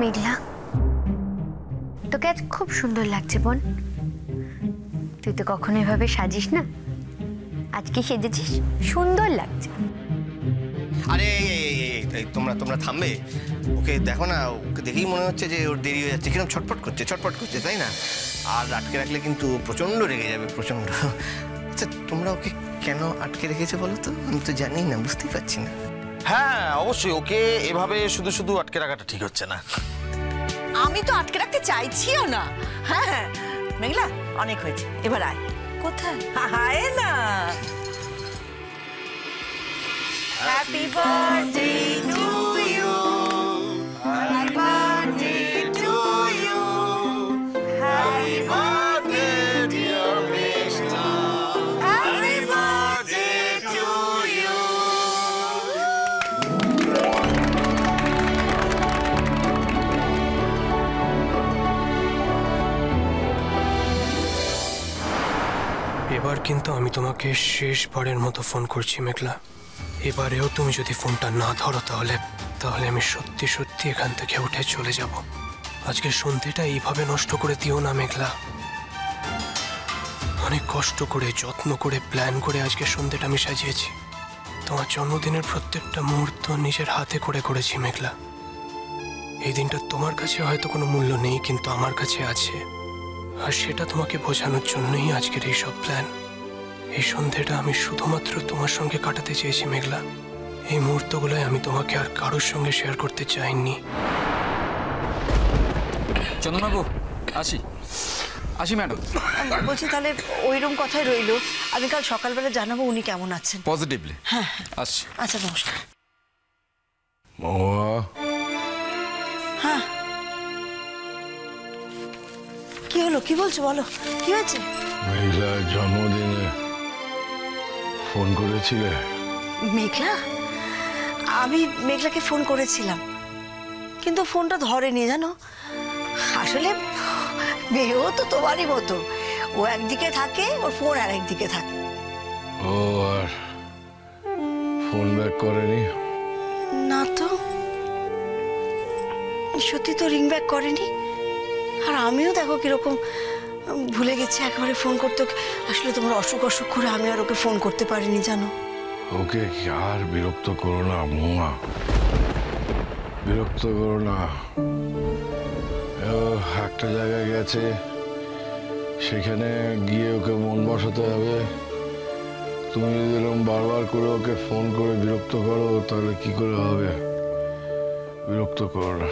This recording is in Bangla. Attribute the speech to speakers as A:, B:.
A: মেঘলা, তোকে আজ খুব সুন্দর লাগছে বোন। তুই তো কখনো এভাবে সাজিস না, আজকে সেজেছিস, সুন্দর লাগছে।
B: আরে তোমরা থামবে? ওকে দেখো না, ওকে দেখেই মনে হচ্ছে যে ওর দেরি হয়ে যাচ্ছে, কিরকম ছটফট করছে, তাই না? আর আটকে রাখলে কিন্তু প্রচন্ড রেগে যাবে, প্রচন্ড। আচ্ছা, তোমরা ওকে কেন আটকে রেখেছো বলো তো? আমি তো জানি না, বুঝতেই পারছি না।
C: হ্যাঁ অবশ্যই, ওকে এভাবে শুধু শুধু আটকে রাখাটা ঠিক হচ্ছে না।
D: আমি তো আটকে রাখতে চাইছিও না। হ্যাঁ মেঘলা, অনেক হয়েছে, এবার আয়। কোথায়? আয় না। Happy birthday to you, happy birthday to you, happy birthday dear Meghla, happy birthday to you.
E: এবার কিন্তু আমি তোমাকে শেষবারের মতো ফোন করছি মেঘলা। এবারেও তুমি যদি ফোনটা না ধরো তাহলে আমি সত্যি সত্যি এখান থেকে উঠে চলে যাব। আজকে সন্ধ্যেটা এইভাবে নষ্ট করে দিও না মেঘলা। অনেক কষ্ট করে, যত্ন করে, প্ল্যান করে আজকে সন্ধ্যেটা আমি সাজিয়েছি। তোমার জন্মদিনের প্রত্যেকটা মুহূর্ত নিজের হাতে করে করেছি মেঘলা। এই দিনটা তোমার কাছে হয়তো কোনো মূল্য নেই, কিন্তু আমার কাছে আছে। আর সেটা তোমাকে বোঝানোর জন্যই আজকের এই সব প্ল্যান। এই সন্ধ্যেটা আমি শুধুমাত্র তোমার সঙ্গে কাটাতে চেয়েছি মেঘলা। এই মুহূর্তগুলোয় আমি তোমাকে আর কারোর সঙ্গে শেয়ার করতে চাইনি।
F: চন্দনবাবু, আসি ম্যাডাম।
D: বলছি তাহলে ওইরকম কথাই রইলো, আমি কাল সকালবেলা জানাবো উনি কেমন আছেন
F: পজিটিভলি।
D: হ্যাঁ
F: আসছি।
D: আচ্ছা, নমস্কার। হ্যাঁ, কি হলো, কি বলছো বলো, কি হয়েছে?
G: মেঘলার জন্মদিনে ফোন করেছিলে?
D: মেঘলা? আমি মেঘলাকে ফোন করেছিলাম, কিন্তু ফোনটা ধরেনি জানো। আসলে মেয়েও তো তোমারই মতো, ও একদিকে থাকে, ওর ফোন আর একদিকে থাকে।
G: ও আর ফোন ব্যাক করেনি?
D: না তো, সত্যি তো রিং ব্যাক করেনি। আর আমিও দেখো কিরকম ভুলে গেছি একেবারে ফোন করতে। আসলে তোমার অসুখ করে আমি আর ওকে ফোন করতে পারিনি জানো।
G: ওকে আর বিরক্ত করো না মহুয়া, বিরক্ত করো না। একটা জায়গায় গেছে, সেখানে গিয়ে ওকে মন বসাতে হবে। তুমি যদি এরকম বারবার করে ওকে ফোন করে বিরক্ত করো, তাহলে কি করে হবে? বিরক্ত করো না।